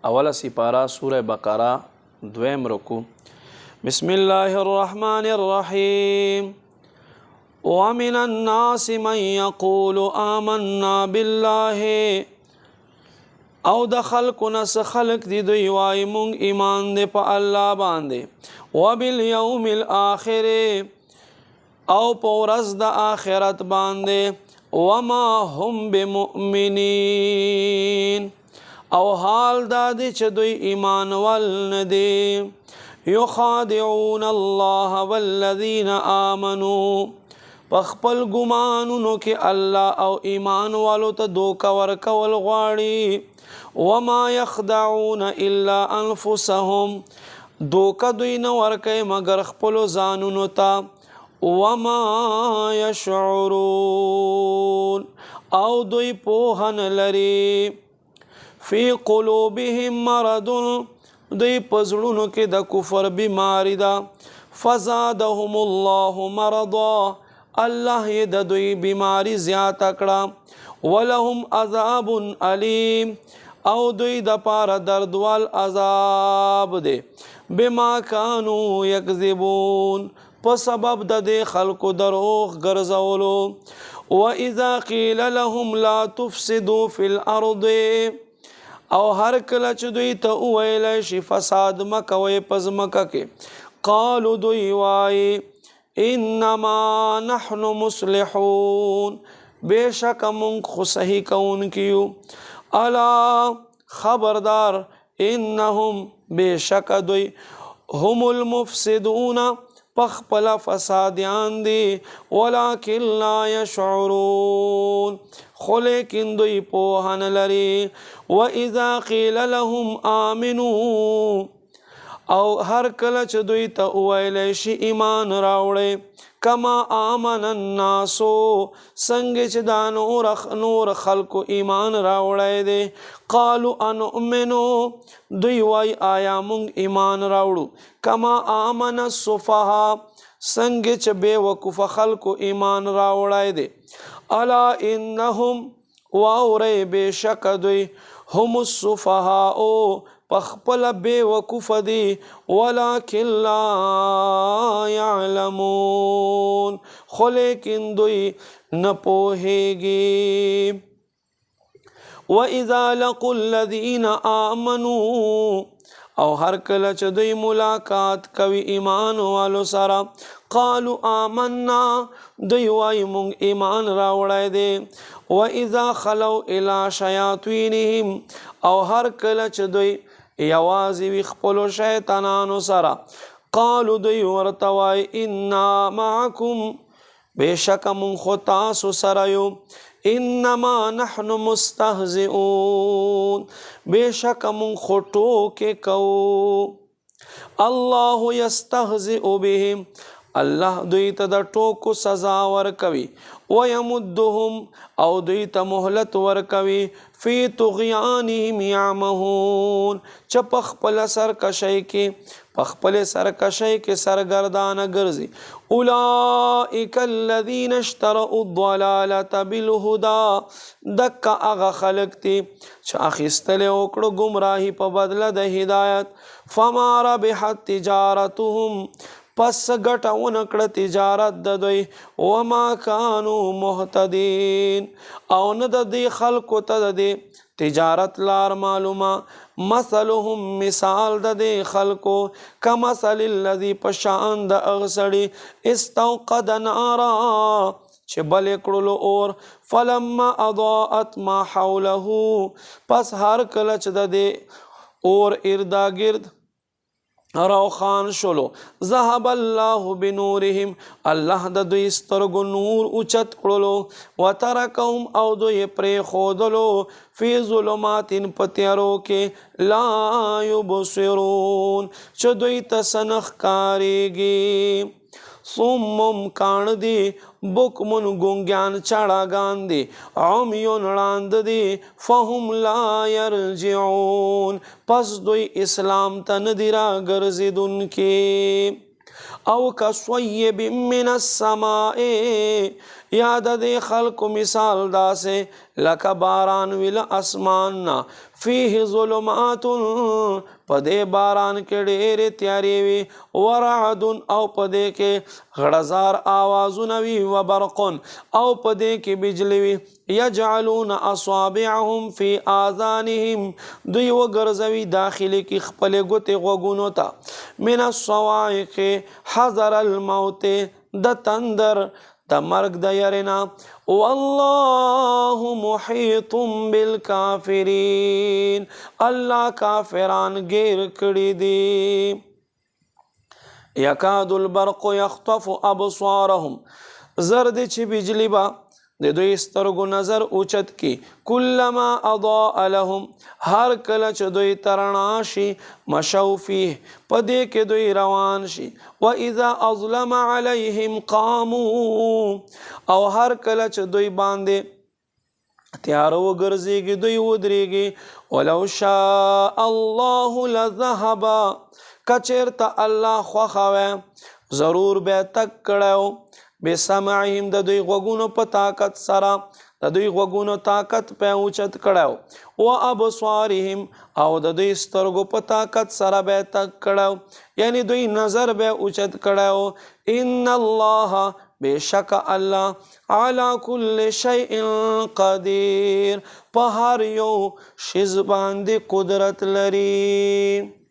اوله سپاره سوره بقره دویم رکو. بسم الله الرحمن الرحیم. ومن الناس من يقول آمنا بالله، او د خلقو نس خلق دی دوی وای مونږ ایمان دی په الله باندې، وبالیوم الاخر او په ورځ د آخرت باندې، وما هم بمؤمنین او حال دا دی چې دوی ایمان ول نه دی. یخادعون الله والذین آمنوا، په خپل ګمانونو کې الله او ایمان والو ته دوکه ورکول غواړي. وما يخدعون الا انفسهم، دوکه دوی نه ورکوي مگر خپلو ځانونو ته. وما يشعرون او دوی پوهه نه لري. فی قلوبهم مرض، دوی په زړونو کې د کفر بیماری ده. فزادهم الله مرضا، الله یې د دوی بیماری زیاته کړه. ولهم عذاب علیم، او دوی د پاره دردوال عذاب دی. بما كانوا یکذبون، په سبب د دې خلکو دروغ ګرځولو. واذا قیل لهم لا تفسدوا فی الارض، او هر کله چې دوی ته وویلی شي فساد مه کوئ په ځمکه کې، قالو دوی وایي انما نحن مصلحون، بېشکه مونږ خو صحیح کوونکي یو. الا خبردار، انهم بېشکه دوی هم المفسدون، پخپله فسادیان دي. ولکن لا یشعرون، خو لیکن دوی پوهه نه لري. واذا قیل لهم آمنوا، او هر کله چې دوی ته وویلی شي ایمان راوړئ، کما آمن الناسو، څنګه چې دا نور خلکو ایمان راوړی دی. قالو انؤمنو، دوی وای آیا مونږ ایمان راوړو. کما آمن السفهاء، څنګه چې بې وقوفه خلکو ایمان راوړی دی. الا انهم، واورئ بېشکه دوی، هم السفهاء، پخپل بے وقوف دی. ولکن لا یعلمون، خو لیکن دوی نه پوهیږي. واذا لقوا الذین آمنوا، او هر کله چې دوی ملاقات کوي ایمان والو سره، قالوا آمنا، دوی وایي مونږ ایمان راوړی دی. واذا خلوا الى شیاطینهم، او هر کله چې دوی یوازې وي خپلو شیطانانو سره، قالو دوی ورته وایي انا معکم، بېشکه مونږ خو تاسو سره یو. انما نحن مستهزئون، بېشکه مونږ خو ټوکې کوو. الله یستهزئ بهم، الله دوی ته د ټوکو سزا ورکوي. ویمدهم، او دوی ته مهلت ورکوي. فی طغیانهم یعمهون، چې په خپله سرکشۍ کې سرګردانه ګرځي. اولئک الذین اشتروا الضلالة بالهدى، دکه هغه خلک دي چې اخیستلی وکړو ګمراهي په بدله د هدایت. فما ربحت تجارتهم، پس ګټه ونه کړه تجارت د دوی. وما کانوا مهتدین، او نه د دې خلکو ته د دې تجارت لار معلومه. مثلهم، مثال د دې خلکو، کمثل الذي، پشان د هغه سړي، استوقد نارا، چې بل کړلو اور. فلما اضاءت ما حوله، پس هر کله چې د دې اور اردا گرد روخان شلو. ذهب الله بنورهم، الله د دوی سترګو نور اوچت کړلو. وترکهم، او دوی پرېښودلو. فی ظلمات، په تیارو کې. لا یبصرون، چې دوی ته څه نه ښکارېږي. صم کاڼ دي، بکمن ګونګیان چاړاګان دي، عمیون ړاند دي. فهم لا یرجعون، پس دوی اسلام ته نه دي راګرځېدونکي. او کصیب من السماء، یا د دې خلکو مثال داسې لکه باران ویل اسمان نه. فيه ظلمات پدې باران کې ډېرې تیارې وي ورعد او پدې کې غړزار آوازونه وي وبرق او پدې کې بجلی وي یجعلون اصابعهم فی آذانهم دوی وګرځوي داخلي کې خپلې ګوتې غوږونو ته من الصواعق حذر الموت د تندر د مرګ د یرینا والله محیط بالکافرین الله کافران گیر کړي دي یکاد البرق یخطف ابصارهم زرد چې بجلی با د دوی سترګو نظر اوچت کی کلما اضاء لهم هر کله چې دوی ترنا شي مشوا فيه پدې کې دوی روان شي واذا اظلم عليهم قاموا او هر کله چې دوی باندې تیار وګرځيږي دوی ودرېږي ولو شاء الله لذهب کچرته الله خوخوي ضرور به تک کړو بسمعهم د دوی غوږونو په طاقت سره د دوی غوږونو طاقت په اوچت کړو او ابصارهم او د دوی سترګو په طاقت سره به تک کړو یعنی دوی نظر به اوچت کړو ان الله بشک الله على كل شيء قدير په هر یو شی باندې قدرت لري.